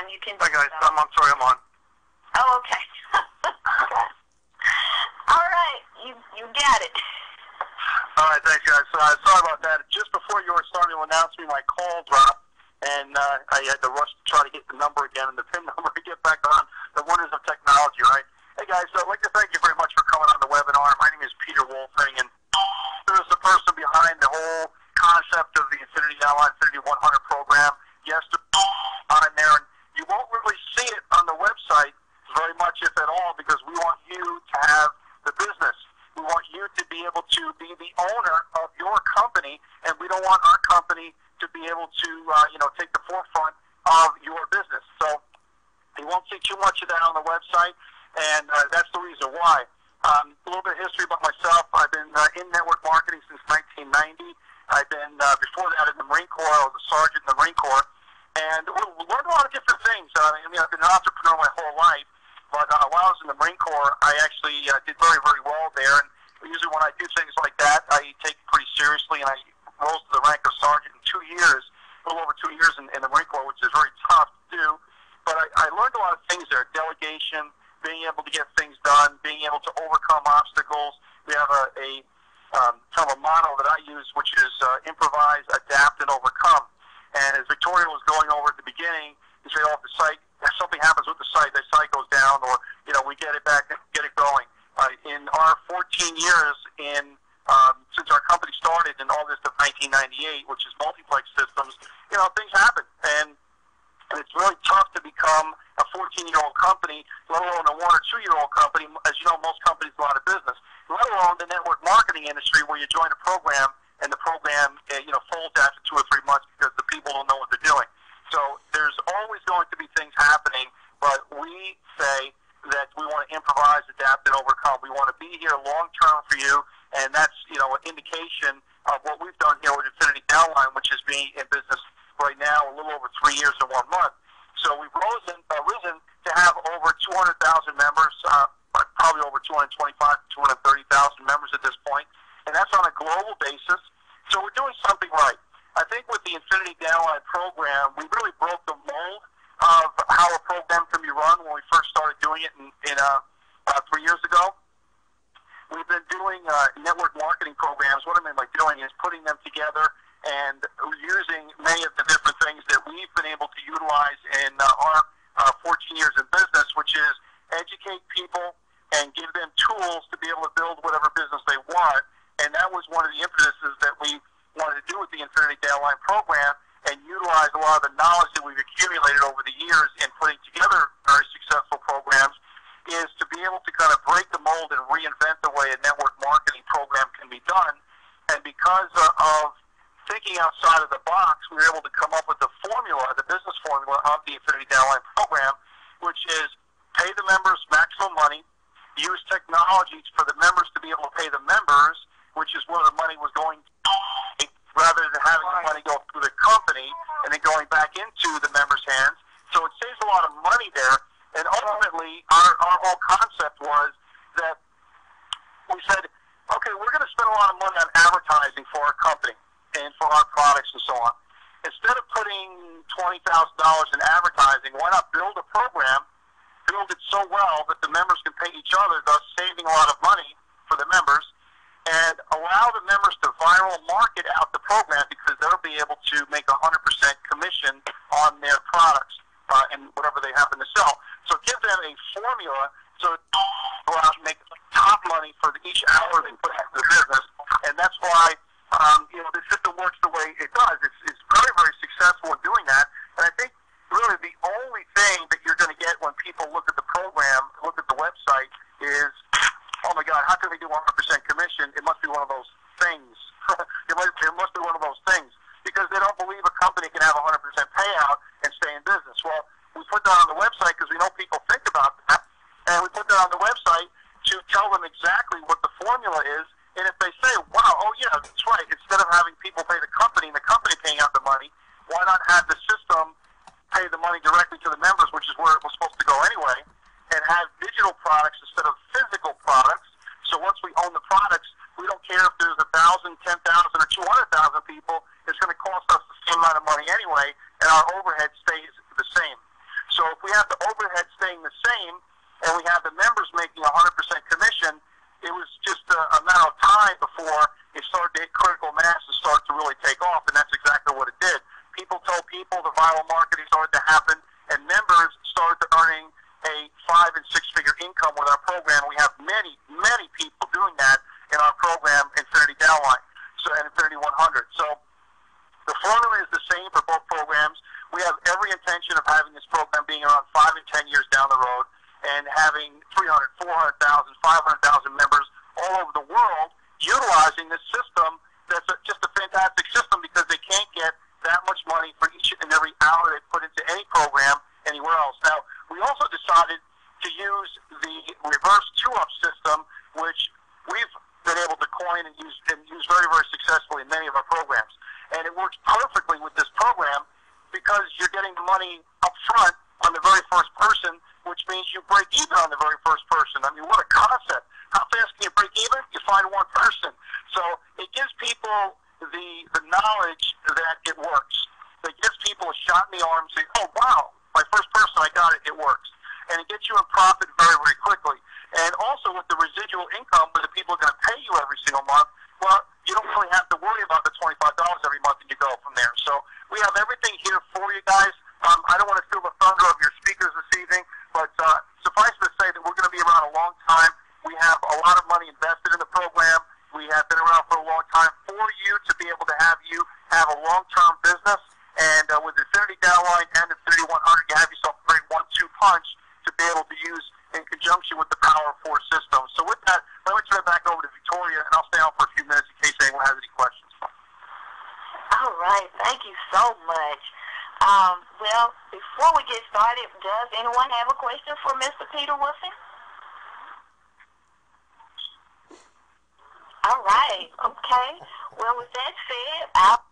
and you can... Hi, guys. I'm sorry, I'm on. Oh, okay. All right. You got it. All right, thanks, guys. Sorry about that. Just before you were starting to announce me, my call dropped, and I had to rush to try to get the number again and the PIN number to get back on. The wonders of technology, right? Hey, guys, I'd like to thank you very much for coming on the webinar. My name is Peter Wolfing, and there's the person behind the whole concept of the Infinity Downline Infinity 100 program. Yes, on there, and you won't really see it on the website very much, if at all, because we want you to have the business. We want you to be able to be the owner of your company, and we don't want our company to be able to, take the forefront of your business. So you won't see too much of that on the website, and that's the reason why. A little bit of history about myself. I've been in network marketing since 1990. I've been, before that, in the Marine Corps. I was a sergeant in the Marine Corps, and we learned a lot of different things. I've been an entrepreneur my whole life. But while I was in the Marine Corps, I actually did very, very well there. And usually when I do things like that, I take it pretty seriously, and I rose to the rank of sergeant in 2 years, a little over 2 years in the Marine Corps, which is very tough to do. But I learned a lot of things there: delegation, being able to get things done, being able to overcome obstacles. We have a kind of a motto that I use, which is improvise, adapt, and overcome. And as Victoria was going over at the beginning, you say, oh, if the site, if something happens with the site goes down, or, we get it back and get it going. In our 14 years since our company started in August of 1998, which is multiplex systems, things happen. And it's really tough to become a 14-year-old company, let alone a 1 or 2-year-old company. As you know, most companies go out of business, let alone the network marketing industry, where you join a program and the program, folds after 2 or 3 months because the people don't know what they're doing. So there's always going to be things happening, but we say that we want to improvise, adapt, and overcome. We want to be here long-term for you, and that's, an indication of what we've done here with Infinity Downline, which is being in business right now a little over 3 years and 1 month. So we've risen to have over 200,000 members, probably over 225,000 to 230,000 members at this point, and that's on a global basis. So we're doing something right. I think with the Infinity Downline program, we really broke the mold of how a program can be run when we first started doing it in 3 years ago. We've been doing network marketing programs. What I mean by doing is putting them together and using many of the different things that we've been able to utilize in our 14 years in business, which is educate people and give them tools to be able to build whatever business they want. And that was one of the impetuses that we wanted to do with the Infinity Downline program, and utilize a lot of the knowledge that we've accumulated over the years in putting together very successful programs, is to be able to kind of break the mold and reinvent the way a network marketing program can be done. And because of thinking outside of the box, we were able to come up with the formula, the business formula of the Infinity Downline program, which is pay the members maximum money, use technology for the members to be able to pay the members, which is where the money was going to, rather than having the money go through the company and then going back into the members' hands. So it saves a lot of money there. And ultimately, our whole concept was that we said, okay, we're going to spend a lot of money on advertising for our company and for our products and so on. Instead of putting $20,000 in advertising, why not build a program, build it so well that the members can pay each other, thus saving a lot of money for the members, and allow the members to viral market out the program, because they'll be able to make 100% commission on their products and whatever they happen to sell. So give them a formula so go out and make top money for each hour they put into the business. And that's why the system works the way it does. It's very, very successful in doing that. And I think really the only thing that you're going to get when people look at the program, look at the website, is, oh my God, how can we do 100% commission? It must be one of those things. it must be one of those things, because they don't believe a company can have 100% payout and stay in business. Well, we put that on the website because we know people think about that, and we put that on the website to tell them exactly what the formula is. And if they say, wow, oh yeah, that's right, instead of having people pay the company and the company paying out the money, why not have the system pay the money directly to the members, which is where it was supposed to go anyway, and have digital products instead of physical products. So once we own the products, we don't care if there's 1,000, 10,000, or 200,000 people. It's going to cost us the same amount of money anyway, and our overhead stays the same. So we have the overhead staying the same, and we have the members making 100% commission. It was just a matter of time before it started to hit critical mass and start to really take off, and that's exactly what it did. People told people, the viral marketing started to happen, and members started to earning a 5- and 6-figure income with our program. We have many, many people doing that in our program, Infinity Downline, and Infinity 100. So the formula is the same for both programs. We have every intention of having this program being around 5 and 10 years down the road, and having 300, 400,000, 500,000 members all over the world utilizing this system. That's just a fantastic system because they can't get that much money for each and every hour they put into any program anywhere else. Now, we also decided to use the reverse two-up system, which we've been able to coin and use very, very successfully in many of our programs. And it works perfectly with this program because you're getting the money up front on the very first person, which means you break even on the very first person. I mean, what a concept. How fast can you break even? You find one person. So it gives people the knowledge that it works. It gives people a shot in the arm saying, oh, wow, my first person, I got it, it works. And it gets you in profit very, very quickly. And also with the residual income where the people are going to pay you every single month, well, you don't really have to worry about the $25 every month and you go from there. So we have everything here for you guys. I don't want to steal the thunder of your speakers this evening, but suffice to say that we're going to be around a long time. We have a lot of money invested in the program. We have been around for a long time for you to be able to have a long-term business. And with Infinity Downline and Infinity 100, you have yourself a great 1-2 punch to be able to use in conjunction with the Power of 4 system. So with that, let me turn it back over to Victoria, and I'll stay on for a few minutes in case anyone has any questions. All right. Thank you so much. Well, before we get started, does anyone have a question for Mr. Peter Woofing? All right. Okay. Well, with that said, I'll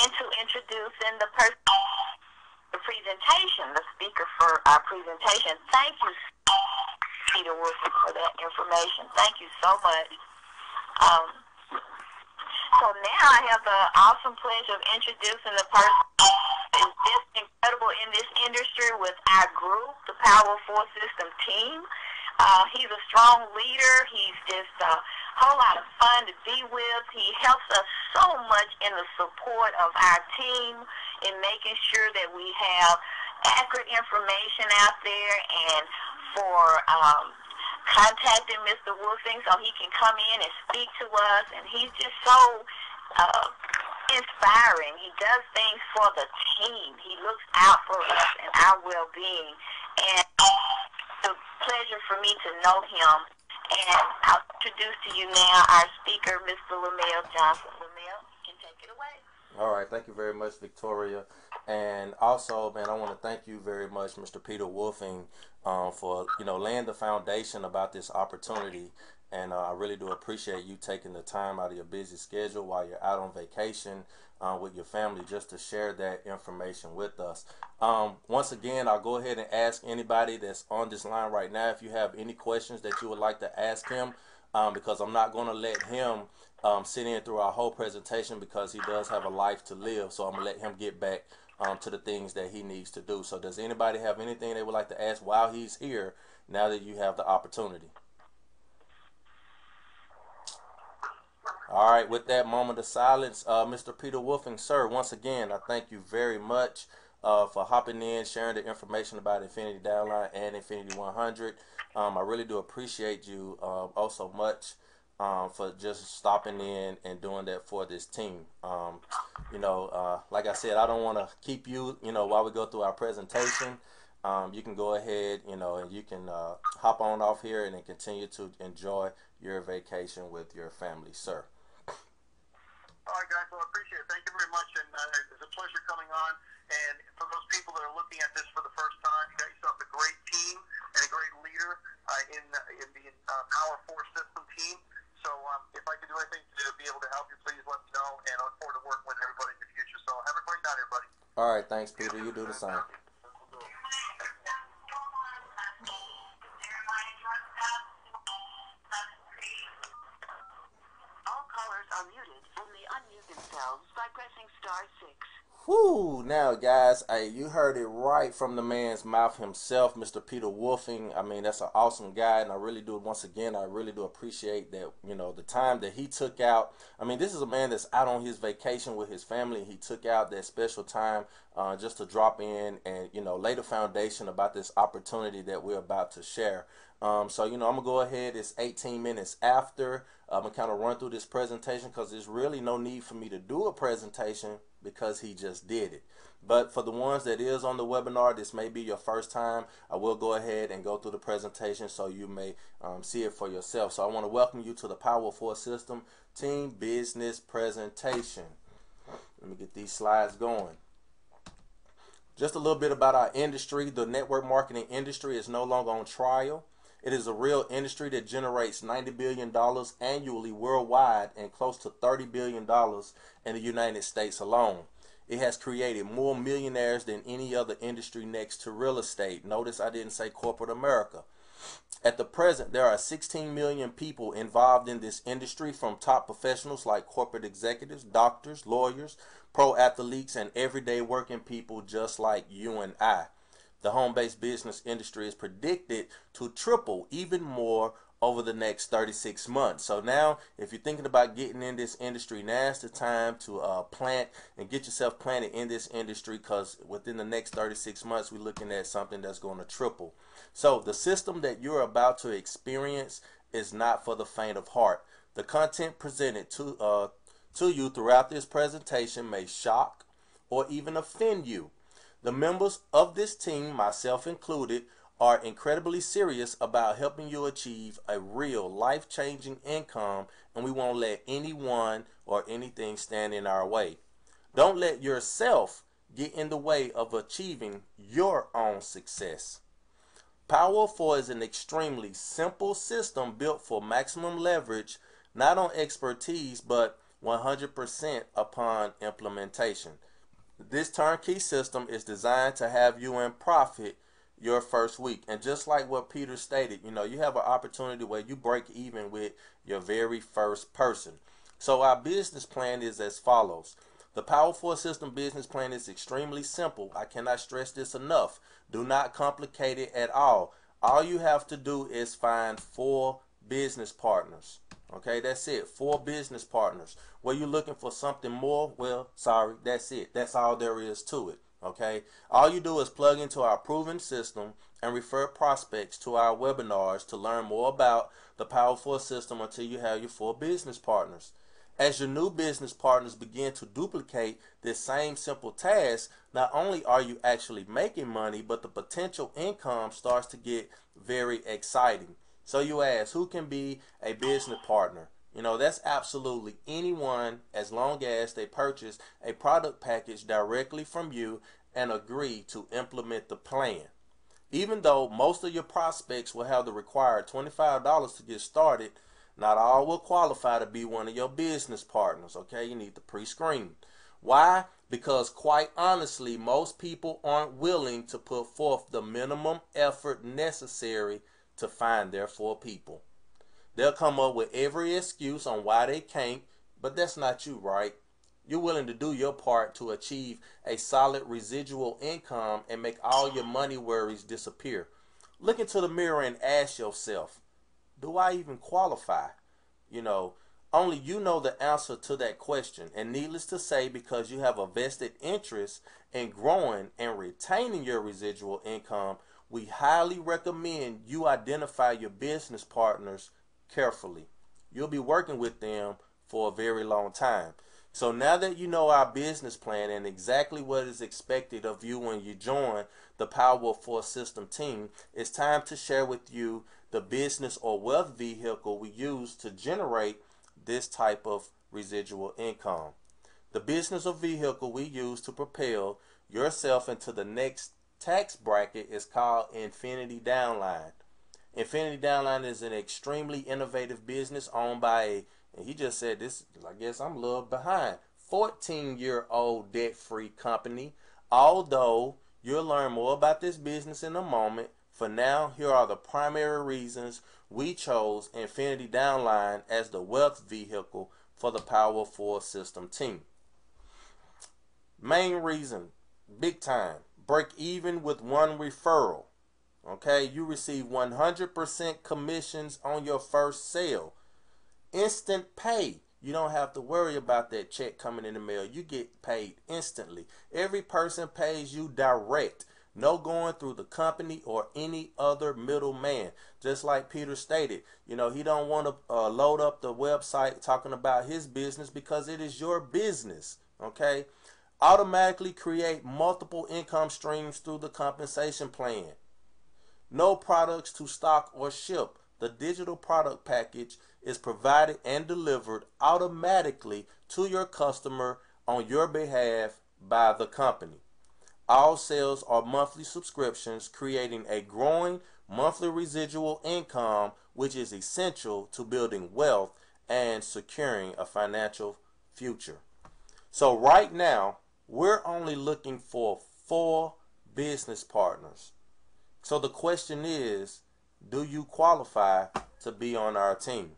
into introducing the presentation, the speaker for our presentation. Thank you, Peter Woofing, for that information. Thank you so much. So now I have the awesome pleasure of introducing the person who is just incredible in this industry with our group, the Power 4 System team. He's a strong leader. He's just a whole lot of fun to be with. He helps us so much in the support of our team in making sure that we have accurate information out there, and for contacting Mr. Woofing so he can come in and speak to us. And he's just so inspiring. He does things for the team. He looks out for us and our well-being. And it's a pleasure for me to know him. And I'll introduce to you now our speaker, Mr. Lamel Johnson. Lamel, you can take it away. All right, thank you very much, Victoria. And also, man, I want to thank you very much, Mr. Peter Woofing, for laying the foundation about this opportunity. And I really do appreciate you taking the time out of your busy schedule while you're out on vacation with your family just to share that information with us. Once again, I'll go ahead and ask anybody that's on this line right now if you have any questions that you would like to ask him, because I'm not going to let him sit in through our whole presentation because he does have a life to live. So I'm going to let him get back to the things that he needs to do. So does anybody have anything they would like to ask while he's here now that you have the opportunity? All right, with that moment of silence, Mr. Peter Woofing, sir, once again, I thank you very much for hopping in, sharing the information about Infinity Downline and Infinity 100. I really do appreciate you also much for just stopping in and doing that for this team. Like I said, I don't want to keep you, while we go through our presentation. You can go ahead, and you can hop on off here and then continue to enjoy your vacation with your family, sir. All right, guys. Well, I appreciate it. Thank you very much, and it's a pleasure coming on. And for those people that are looking at this for the first time, you got yourself a great team and a great leader in the Power 4 System team. So if I can do anything to be able to help you, please let me know, and I look forward to working with everybody in the future. So have a great night, everybody. All right, thanks, Peter. You do the same. All callers are muted and may unmute themselves by pressing *6. Whew. Woo! Now, guys, hey, you heard it right from the man's mouth himself, Mr. Peter Wolfing. I mean, that's an awesome guy, and I really do, once again, I really do appreciate that, you know, the time that he took out. I mean, this is a man that's out on his vacation with his family. He took out that special time just to drop in and, you know, lay the foundation about this opportunity that we're about to share. So, you know, I'm going to go ahead. It's 18 minutes after. I'm going to kind of run through this presentation because there's really no need for me to do a presentation because he just did it. But for the ones that is on the webinar, this may be your first time. I will go ahead and go through the presentation so you may see it for yourself. So I want to welcome you to the Power 4 System Team Business Presentation. Let me get these slides going. Just a little bit about our industry. The network marketing industry is no longer on trial. It is a real industry that generates $90 billion annually worldwide and close to $30 billion in the United States alone. It has created more millionaires than any other industry next to real estate. Notice I didn't say corporate America. At the present, there are 16 million people involved in this industry, from top professionals like corporate executives, doctors, lawyers, pro athletes, and everyday working people just like you and I. The home-based business industry is predicted to triple even more over the next 36 months. So now, if you're thinking about getting in this industry, now's the time to plant and get yourself planted in this industry, because within the next 36 months, we're looking at something that's going to triple. So the system that you're about to experience is not for the faint of heart. The content presented to you throughout this presentation may shock or even offend you. The members of this team, myself included, are incredibly serious about helping you achieve a real life-changing income, and we won't let anyone or anything stand in our way. Don't let yourself get in the way of achieving your own success. Power 4 is an extremely simple system built for maximum leverage, not on expertise, but 100% upon implementation. This turnkey system is designed to have you in profit your first week. And just like what Peter stated, you know, you have an opportunity where you break even with your very first person. So our business plan is as follows. The Power 4 System business plan is extremely simple. I cannot stress this enough. Do not complicate it at all. All you have to do is find 4 business partners. Okay, that's it. 4 business partners. Were you looking for something more? Well, sorry, that's it. That's all there is to it. Okay, all you do is plug into our proven system and refer prospects to our webinars to learn more about the Power 4 System until you have your 4 business partners. As your new business partners begin to duplicate this same simple task, not only are you actually making money, but the potential income starts to get very exciting. So you ask, who can be a business partner? You know, that's absolutely anyone, as long as they purchase a product package directly from you and agree to implement the plan. Even though most of your prospects will have the required $25 to get started, not all will qualify to be one of your business partners. Okay, you need to pre-screen. Why? Because quite honestly, most people aren't willing to put forth the minimum effort necessary to find their 4 people. They'll come up with every excuse on why they can't, but that's not you, right? You're willing to do your part to achieve a solid residual income and make all your money worries disappear. Look into the mirror and ask yourself, do I even qualify? You know, only you know the answer to that question. And needless to say, because you have a vested interest in growing and retaining your residual income, we highly recommend you identify your business partners carefully. You'll be working with them for a very long time. So now that you know our business plan and exactly what is expected of you when you join the Power 4 System team, it's time to share with you the business or wealth vehicle we use to generate this type of residual income. The business or vehicle we use to propel yourself into the next tax bracket is called Infinity Downline. Infinity Downline is an extremely innovative business owned by and he just said this, I guess I'm a little behind, 14-year-old debt-free company. Although you'll learn more about this business in a moment, for now, here are the primary reasons we chose Infinity Downline as the wealth vehicle for the Power 4 System team. Main reason, big time, break even with one referral. Okay, you receive 100% commissions on your first sale. Instant pay. You don't have to worry about that check coming in the mail. You get paid instantly. Every person pays you direct. No going through the company or any other middleman. Just like Peter stated, he don't want to load up the website talking about his business because it is your business. Okay? Automatically create multiple income streams through the compensation plan. No products to stock or ship. The digital product package is provided and delivered automatically to your customer on your behalf by the company. All sales are monthly subscriptions, creating a growing monthly residual income, which is essential to building wealth and securing a financial future. So right now, we're only looking for 4 business partners. So the question is, do you qualify to be on our team?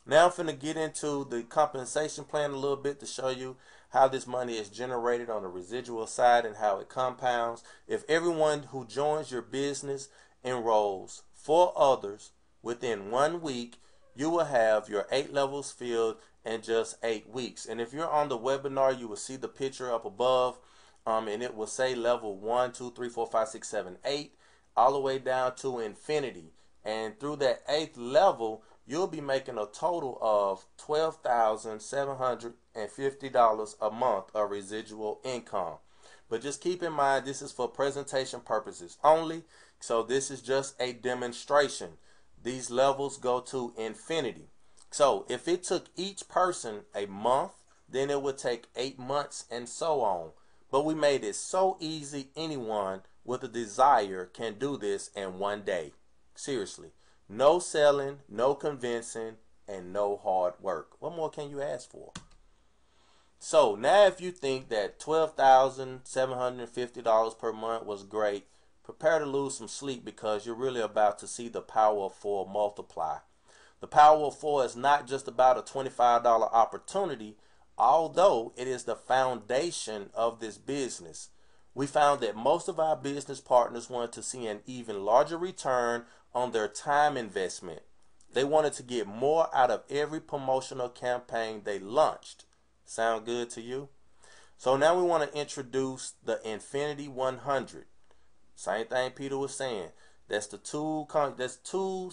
Now I'm finna get into the compensation plan a little bit to show you how this money is generated on the residual side and how it compounds. If everyone who joins your business enrolls 4 others within 1 week, you will have your 8 levels filled in just 8 weeks. And if you're on the webinar, you will see the picture up above, and it will say level 1, 2, 3, 4, 5, 6, 7, 8, all the way down to infinity. And through that 8th level, you'll be making a total of $12,750 a month of residual income. But just keep in mind, this is for presentation purposes only. So this is just a demonstration. These levels go to infinity. So if it took each person a month, then it would take 8 months and so on. But we made it so easy, anyone with a desire can do this in 1 day. Seriously. No selling, no convincing, and no hard work. What more can you ask for? So now if you think that $12,750 per month was great, prepare to lose some sleep because you're really about to see the power of 4 multiply. The power of 4 is not just about a $25 opportunity, although it is the foundation of this business. We found that most of our business partners wanted to see an even larger return on their time investment. They wanted to get more out of every promotional campaign they launched. Sound good to you? So now we want to introduce the Infinity 100. Same thing Peter was saying. That's two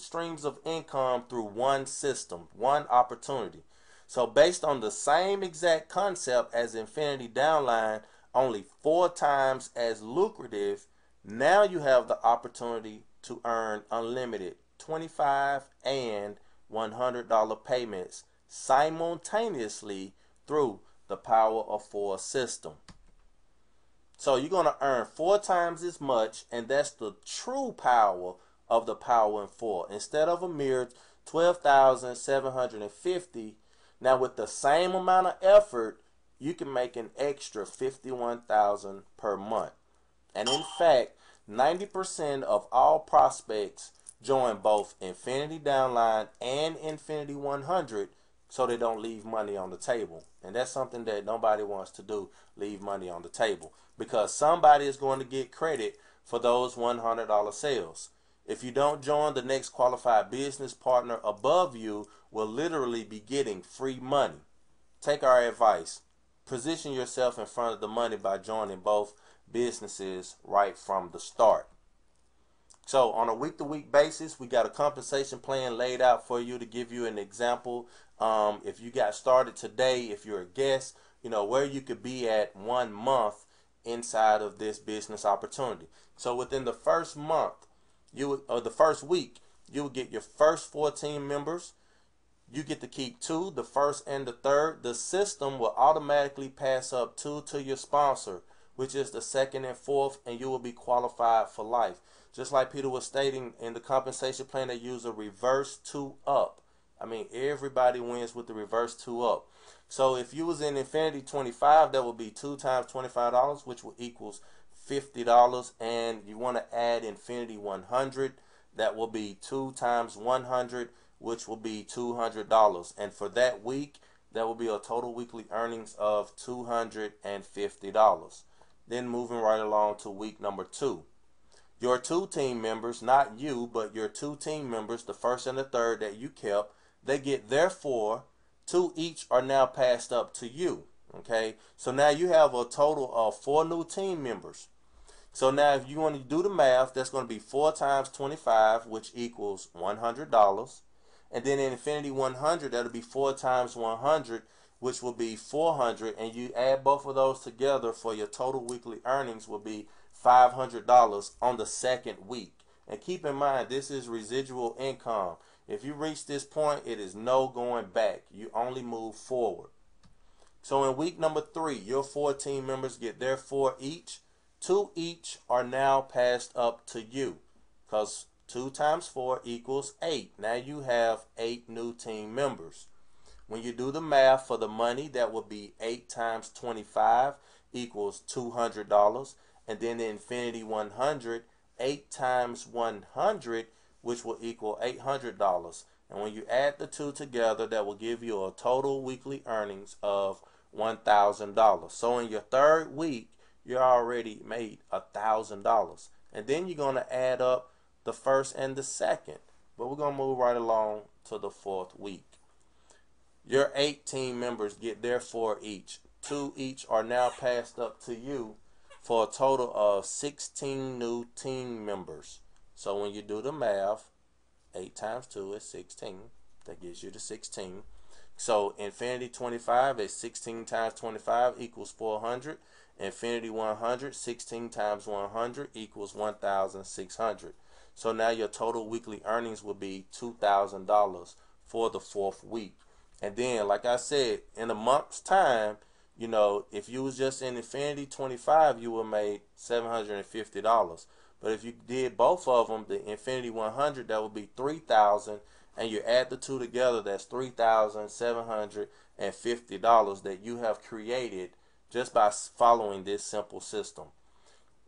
streams of income through one system, one opportunity. So based on the same exact concept as Infinity Downline, only 4 times as lucrative, now you have the opportunity to earn unlimited $25 and $100 payments simultaneously through the Power of 4 system. So you're going to earn 4 times as much, and that's the true power of the Power in 4. Instead of a mere $12,750, now with the same amount of effort, you can make an extra $51,000 per month. And in fact, 90% of all prospects join both Infinity Downline and Infinity 100 so they don't leave money on the table. And that's something that nobody wants to do, leave money on the table, because somebody is going to get credit for those $100 sales. If you don't join, the next qualified business partner above you will literally be getting free money. Take our advice. Position yourself in front of the money by joining both businesses right from the start. So on a week-to-week basis, we got a compensation plan laid out for you to give you an example. If you got started today, if you're a guest, where you could be at 1 month inside of this business opportunity. So within the first month, the first week, you will get your first 14 members. You get to keep 2, the first and the third. The system will automatically pass up 2 to your sponsor, which is the second and fourth, and you will be qualified for life. Just like Peter was stating, in the compensation plan, they use a reverse 2 up. I mean, everybody wins with the reverse 2 up. So if you was in Infinity 25, that would be 2 times $25, which will equals $50. And you want to add Infinity 100, that will be 2 times 100, which will be $200. And for that week, that will be a total weekly earnings of $250. Then moving right along to week number 2. Your 2 team members, not you, but your 2 team members, the first and the third that you kept, they get their 4. 2 each are now passed up to you. Okay, so now you have a total of 4 new team members. So now if you want to do the math, that's going to be 4 times 25, which equals $100. And then in Infinity 100, that'll be 4 times 100, which will be 400. And you add both of those together for your total weekly earnings will be $500 on the second week. And keep in mind, this is residual income. If you reach this point, it is no going back. You only move forward. So in week number 3, your 4 team members get their 4 each. 2 each are now passed up to you, because 2 times 4 equals 8. Now you have 8 new team members. When you do the math for the money, that will be 8 times 25 equals $200. And then the Infinity 100, 8 times 100, which will equal $800. And when you add the 2 together, that will give you a total weekly earnings of $1,000. So in your third week, you already made $1,000. And then you're going to add up the first and the second. But we're going to move right along to the 4th week. Your 8 team members get their 4 each. 2 each are now passed up to you for a total of 16 new team members. So when you do the math, 8 times 2 is 16. That gives you the 16. So Infinity 25 is 16 times 25 equals 400. Infinity 100, 16 times 100 equals 1,600. So now your total weekly earnings will be $2,000 for the 4th week. And then, like I said, in a month's time, you know, if you was just in Infinity 25, you would have made $750. But if you did both of them, the Infinity 100, that would be $3,000. And you add the 2 together, that's $3,750 that you have created just by following this simple system.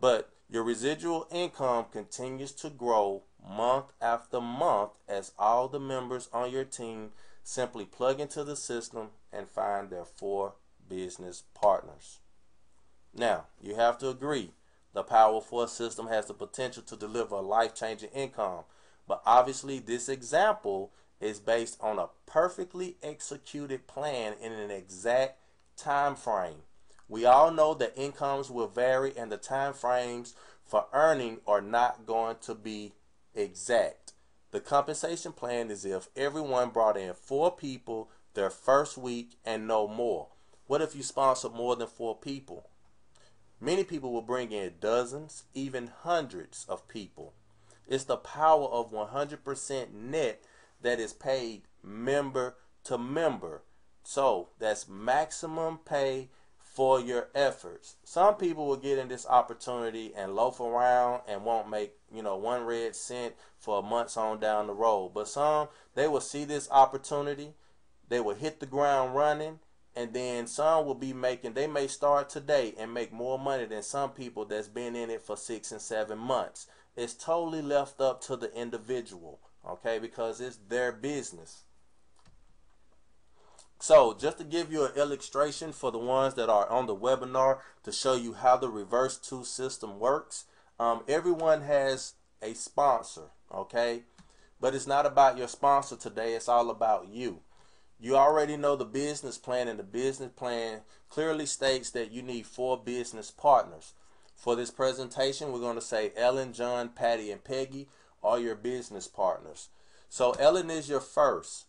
But your residual income continues to grow month after month as all the members on your team simply plug into the system and find their 4 business partners. Now, you have to agree, the Power 4 system has the potential to deliver a life-changing income. But obviously, this example is based on a perfectly executed plan in an exact time frame. We all know that incomes will vary and the time frames for earning are not going to be exact. The compensation plan is if everyone brought in 4 people their first week and no more. What if you sponsor more than 4 people? Many people will bring in dozens, even hundreds of people. It's the power of 100% net that is paid member to member. So that's maximum pay for your efforts. Some people will get in this opportunity and loaf around and won't make, 1 red cent for months on down the road. But some, they will see this opportunity, they will hit the ground running, and then some will be making, they may start today and make more money than some people that's been in it for 6 and 7 months. It's totally left up to the individual, okay, because it's their business. So just to give you an illustration for the ones that are on the webinar to show you how the reverse 2 system works, everyone has a sponsor, okay, but it's not about your sponsor today, it's all about you. You already know the business plan, and the business plan clearly states that you need 4 business partners. For this presentation, we're going to say Ellen, John, Patty, and Peggy are your business partners. So Ellen is your first.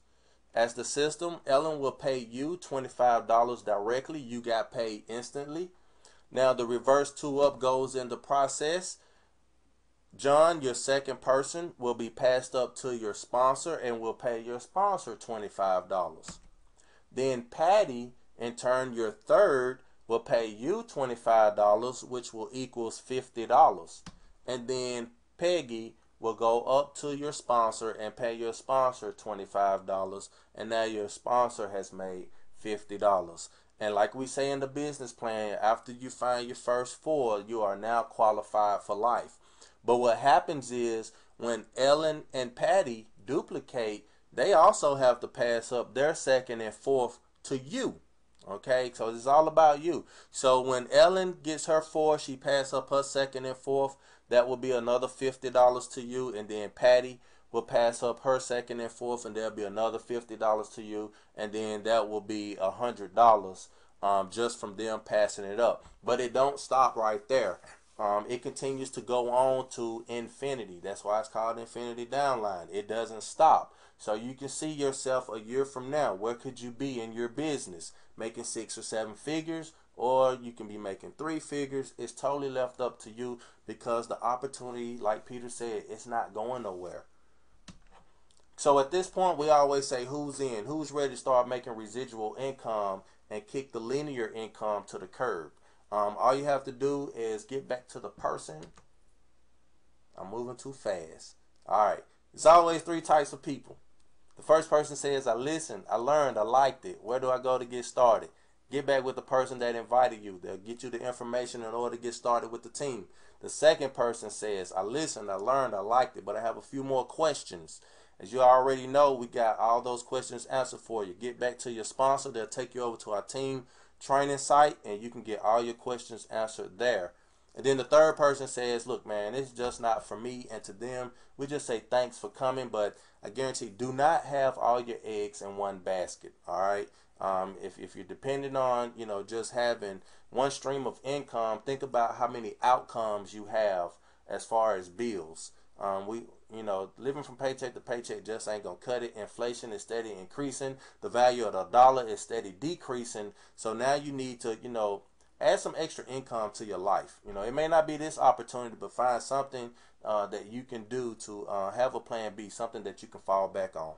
As the system, Ellen will pay you $25 directly. You got paid instantly. Now the reverse 2 up goes in the process. John, your second person, will be passed up to your sponsor and will pay your sponsor $25. Then Patty, in turn, your third, will pay you $25, which will equals $50. And then Peggy will go up to your sponsor and pay your sponsor $25, and now your sponsor has made $50. And like we say in the business plan, after you find your first 4, you are now qualified for life. But what happens is when Ellen and Patty duplicate, they also have to pass up their second and fourth to you. Okay, so it's all about you. So when Ellen gets her fourth, she passes up her second and fourth. That will be another $50 to you, and then Patty will pass up her second and fourth, and there'll be another $50 to you, and then that will be $100 just from them passing it up. But it don't stop right there. It continues to go on to infinity. That's why it's called Infinity Downline. It doesn't stop. So you can see yourself a year from now. Where could you be in your business? Making 6 or 7 figures, or you can be making 3 figures. It's totally left up to you, because the opportunity, like Peter said, it's not going nowhere. So at this point, we always say, who's in? Who's ready to start making residual income and kick the linear income to the curb? All you have to do is get back to the person. I'm moving too fast. All right. There's always 3 types of people. The first person says, I listened, I learned, I liked it. Where do I go to get started? Get back with the person that invited you. They'll get you the information in order to get started with the team. The second person says, I listened, I learned, I liked it, but I have a few more questions. As you already know, we got all those questions answered for you. Get back to your sponsor. They'll take you over to our team training site, and you can get all your questions answered there. And then the third person says, look, man, it's just not for me. And to them, we just say thanks for coming, but I guarantee, do not have all your eggs in one basket. All right. If you're dependent on, just having one stream of income, think about how many outcomes you have as far as bills. Living from paycheck to paycheck just ain't gonna cut it. Inflation is steady increasing. The value of the dollar is steady decreasing. So now you need to, add some extra income to your life. It may not be this opportunity, but find something that you can do to have a plan B, something that you can fall back on.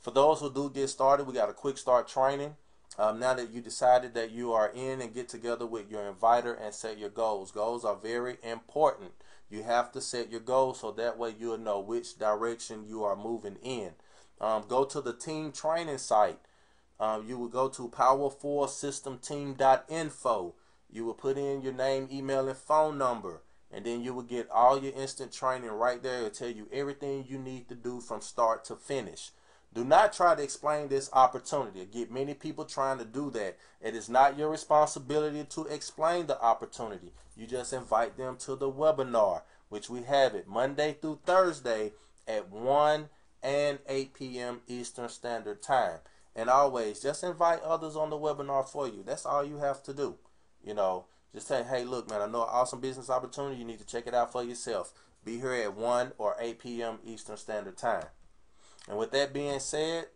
For those who do get started, we got a quick start training. Now that you decided that you are in, and get together with your inviter and set your goals. Goals are very important. You have to set your goals so that way you'll know which direction you are moving in. Go to the team training site. You will go to power4systemteam.info. You will put in your name, email, and phone number, and then you will get all your instant training right there. It'll tell you everything you need to do from start to finish. Do not try to explain this opportunity. I get many people trying to do that. It is not your responsibility to explain the opportunity. You just invite them to the webinar, which we have it Monday through Thursday at 1 and 8 p.m. Eastern Standard Time. And always, just invite others on the webinar for you. That's all you have to do. Just say, hey, look, man, I know an awesome business opportunity. You need to check it out for yourself. Be here at 1 or 8 p.m. Eastern Standard Time. And with that being said,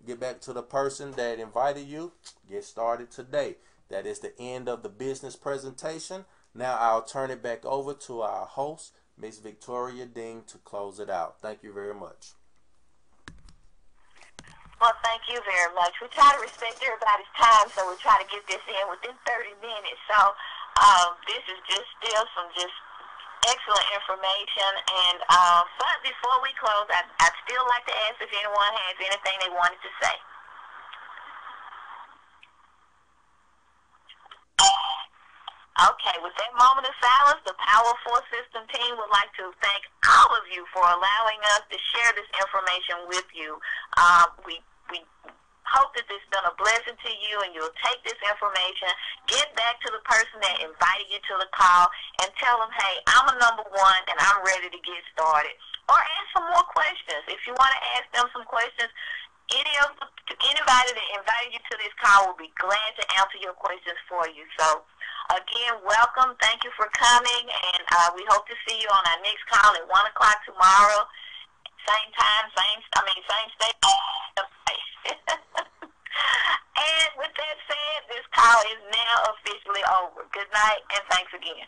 get back to the person that invited you. Get started today. That is the end of the business presentation. Now I'll turn it back over to our host, Miss Victoria Dean, to close it out. Thank you very much. Well, thank you very much. We try to respect everybody's time, so we try to get this in within 30 minutes. So this is just still some excellent information. And but before we close, I'd still like to ask if anyone has anything they wanted to say. Okay, with that moment of silence, the Power 4 System team would like to thank all of you for allowing us to share this information with you. We hope that this has been a blessing to you, and you'll take this information, get back to the person that invited you to the call, and tell them, hey, I'm a number 1 and I'm ready to get started. Or ask some more questions. If you want to ask them some questions, anybody that invited you to this call will be glad to answer your questions for you. So again, welcome. Thank you for coming, and we hope to see you on our next call at 1 o'clock tomorrow. Same time, same station. And with that said, this call is now officially over. Good night, and thanks again.